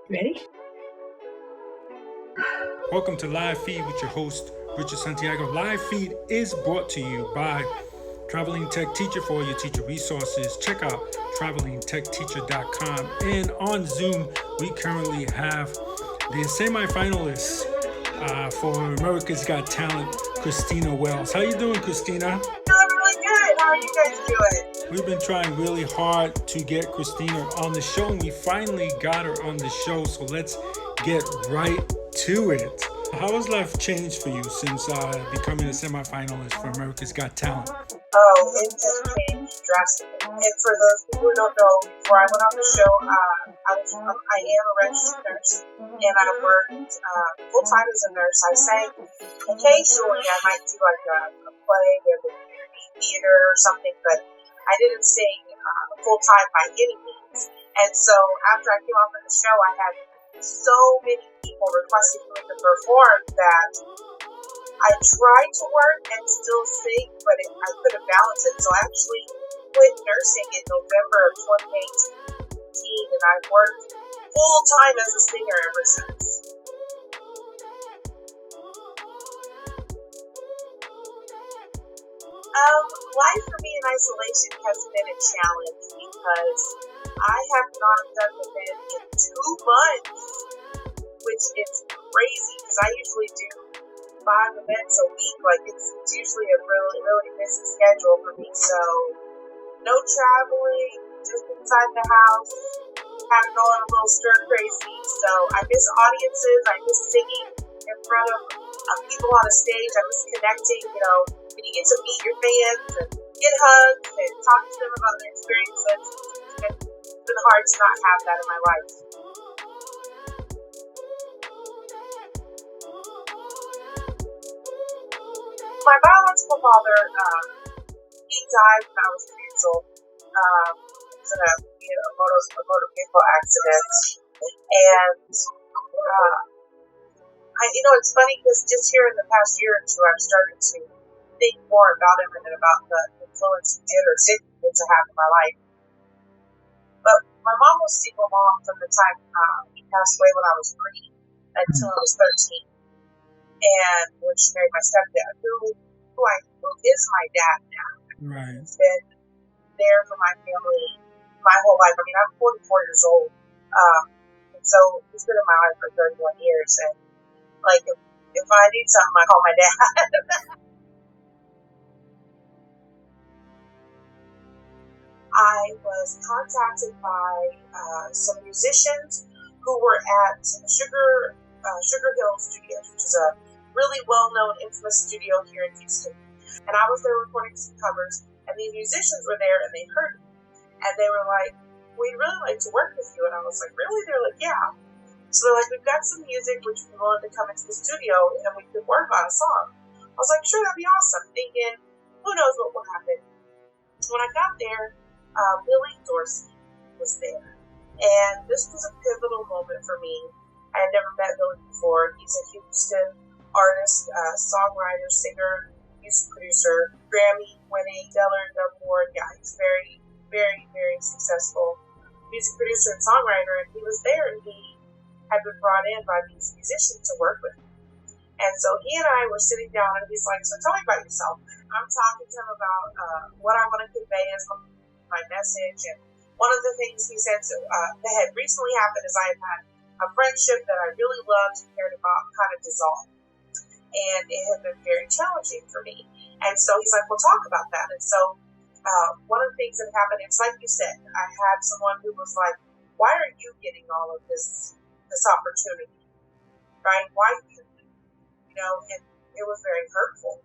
Ready? Welcome to Live Feed with your host, Richard Santiago. Live Feed is brought to you by Traveling Tech Teacher for all your teacher resources. Check out travelingtechteacher.com. And on Zoom, we currently have the semifinalists for America's Got Talent, Cristina Wells. How you doing, Cristina? I'm really good. How are you guys doing? We've been trying really hard to get Cristina on the show, and we finally got her on the show. So let's get right to it. How has life changed for you since becoming a semifinalist for America's Got Talent? Oh, it has changed drastically. And for those people who don't know, before I went on the show, I am a registered nurse, and I worked full-time as a nurse. I sang. Occasionally, I might do like a play or the community theater or something, but I didn't sing full-time by any means. And so after I came off of the show, I had so many people requesting for me to perform that I tried to work and still sing, but I couldn't balance it. So I actually quit nursing in November of 2018, and I've worked full-time as a singer ever since. Life for me in isolation has been a challenge because I have not done the band in 2 months, which is crazy because I usually do 5 events a week. Like it's usually a really busy schedule for me. So no traveling, just inside the house, kind of going a little stir crazy. So I miss audiences. I miss singing in front of people on a stage. I miss connecting. When you get to meet your fans and get hugs and talk to them about their experiences. It's been hard to not have that in my life. My biological father, he died when I was 3 years old. It was in a motor vehicle accident. And, it's funny because just here in the past year or two, I've started to think more about him and about the influence he did or didn't to have in my life. But my mom was a single mom from the time he passed away when I was 3 until I was 13. And when she married my stepdad, who is my dad now. Right. He's been there for my family my whole life. I mean, I'm 44 years old. And so he's been in my life for 31 years. And like, if I need something, I call my dad. I was contacted by some musicians who were at Sugar Hill Studios, which is a really well-known, infamous studio here in Houston. And I was there recording some covers, and the musicians were there, and they heard me. And they were like, we'd really like to work with you. And I was like, really? They're like, yeah. So they're like, we've got some music, which we wanted to come into the studio, and we could work on a song. I was like, sure, that'd be awesome. Thinking, who knows what will happen. So when I got there, Billy Dorsey was there. And this was a pivotal moment for me. I had never met Billy before. He's a Houston artist, songwriter, singer, music producer, Grammy-winning, Stellar Dub Award. Yeah, he's very, very, very successful music producer and songwriter. And he was there, and he had been brought in by these musicians to work with him. And so he and I were sitting down, and he's like, so tell me about yourself. I'm talking to him about what I want to convey as my message. And one of the things he said that had recently happened is I had had a friendship that I really loved and cared about kind of dissolve. And it had been very challenging for me. And so he's like, we'll talk about that. And so one of the things that happened, it's like you said, I had someone who was like, why are you getting all of this opportunity? Right? Why you? And it was very hurtful.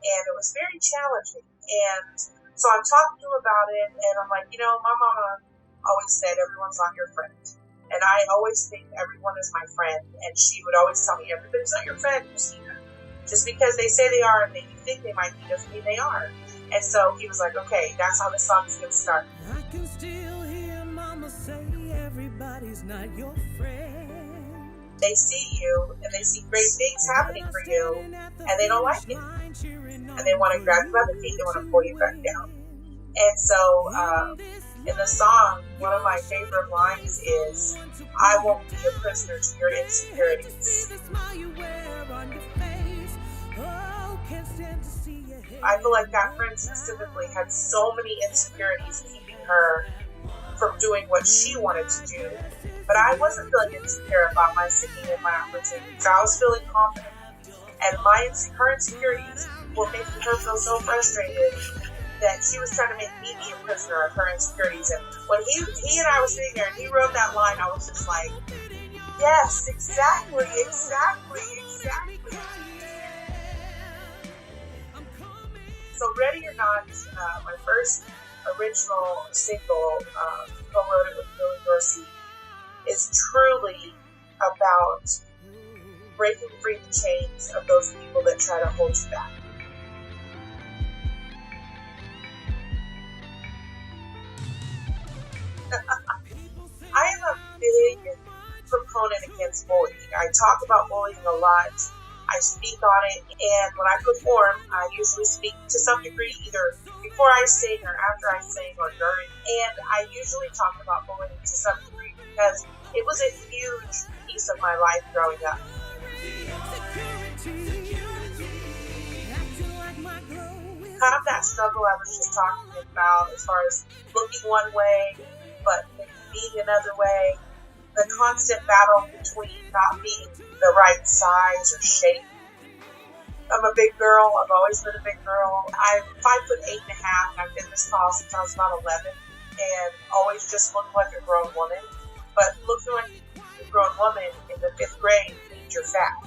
And it was very challenging. And so I'm talking to him about it, and I'm like, my mama always said everyone's not your friend. And I always think everyone is my friend. And she would always tell me, everybody's not your friend, Cristina. Just because they say they are and you think they might be doesn't mean they are. And so he was like, okay, that's how the song's going to start. I can still hear mama say everybody's not your friend. They see you and they see great things happening for you, and they don't like it. And they want to grab you by the feet, they want to pull you back down. And so In the song, one of my favorite lines is, "I won't be a prisoner to your insecurities." I feel like that friend specifically had so many insecurities keeping her from doing what she wanted to do. But I wasn't feeling insecure about my singing and my opportunities. I was feeling confident. And her insecurities were making her feel so frustrated that she was trying to make me be a prisoner of her insecurities. And when he and I were sitting there and he wrote that line, I was just like, yes, exactly. So Ready or Not, my first original single, co-wrote it with Billy Dorsey, is truly about breaking free the chains of those people that try to hold you back. I am a big proponent against bullying. I talk about bullying a lot. I speak on it, and when I perform, I usually speak to some degree either before I sing or after I sing or during, and I usually talk about bullying to some degree because it was a huge piece of my life growing up. Kind of that struggle I was just talking about as far as looking one way, but being another way. The constant battle between not being the right size or shape. I'm a big girl. I've always been a big girl. I'm 5'8.5", and I've been this tall since I was about 11, and always just looked like a grown woman. But looking like a grown woman in the 5th grade means you're fat.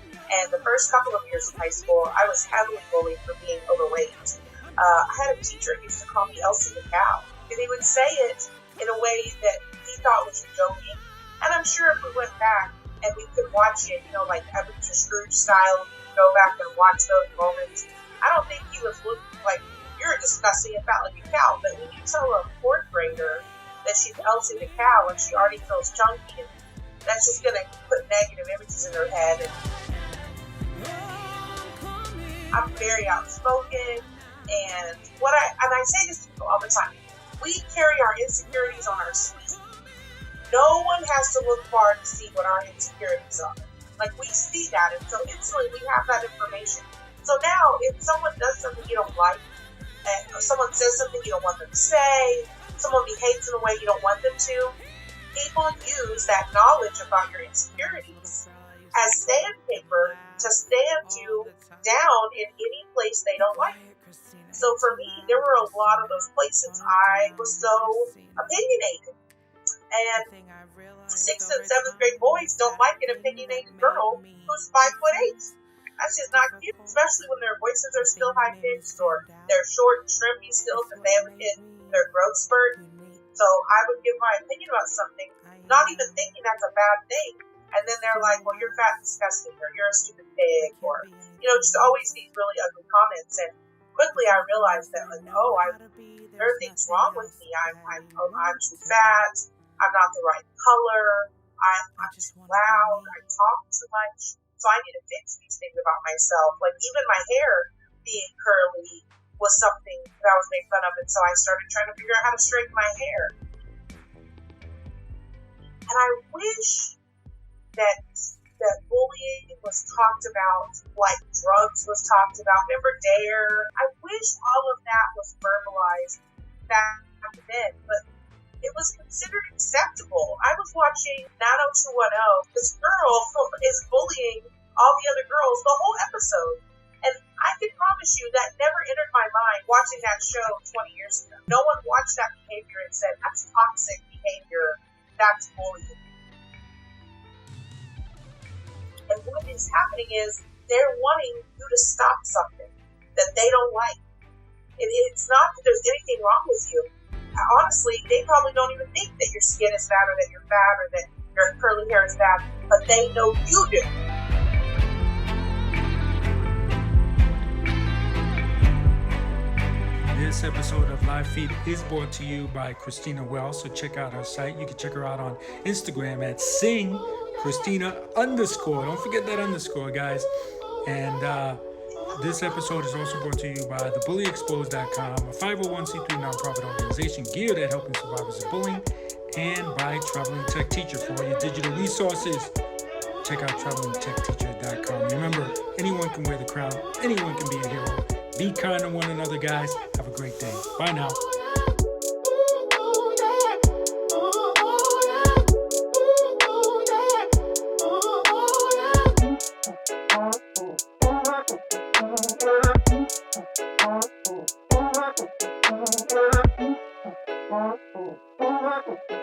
And the first couple of years of high school, I was heavily bullied for being overweight. I had a teacher who used to call me Elsie the Cow, and he would say it in a way that he thought was joking. And I'm sure if we went back and we could watch it, like Ebenezer Scrooge style, we could go back and watch those moments. I don't think he was looking like, you're disgusting and fat like a cow. But when you tell a 4th grader that she's Elsie the Cow and she already feels chunky, and that's just going to put negative images in her head. And I'm very outspoken, and I say this to people all the time. We carry our insecurities on our sleeve. No one has to look far to see what our insecurities are. Like, we see that, and so instantly we have that information. So now, if someone does something you don't like, and someone says something you don't want them to say, someone behaves in a way you don't want them to, people use that knowledge about your insecurities as sandpaper to stand you down in any place they don't like. So for me, there were a lot of those places I was so opinionated. And 6th and 7th grade boys don't like an opinionated girl who's 5'8". That's just not cute, especially when their voices are still high pitched or they're short and shrimpy still because they haven't hit their growth spurt. So I would give my opinion about something, not even thinking that's a bad thing. And then they're like, well, you're fat and disgusting, or you're a stupid pig, or, just always these really ugly comments. And quickly I realized that, like, there are things wrong with me. I'm too fat. I'm not the right color. I'm too loud. I talk too much. So I need to fix these things about myself. Like, even my hair being curly was something that I was made fun of. And so I started trying to figure out how to straighten my hair. And I wish that bullying was talked about like drugs was talked about. Remember DARE? I wish all of that was verbalized back then, but it was considered acceptable. I was watching 90210. This girl is bullying all the other girls the whole episode. And I can promise you that never entered my mind watching that show 20 years ago. No one watched that behavior and said, that's toxic behavior, that's bullying. And what is happening is they're wanting you to stop something that they don't like. It's not that there's anything wrong with you. Honestly, they probably don't even think that your skin is bad or that you're fat or that your curly hair is bad, but they know you do. This episode of Live Feed is brought to you by Cristina Wells, so check out her site. You can check her out on Instagram at singCristina_. Don't forget that underscore, guys. And This episode is also brought to you by theBULLYexposed.com, a 501c3 nonprofit organization geared at helping survivors of bullying, and by Traveling Tech Teacher for all your digital resources. Check out travelingtechteacher.com. Remember, anyone can wear the crown, anyone can be a hero. Be kind to one another, guys. Have a great day. Bye now. Oh.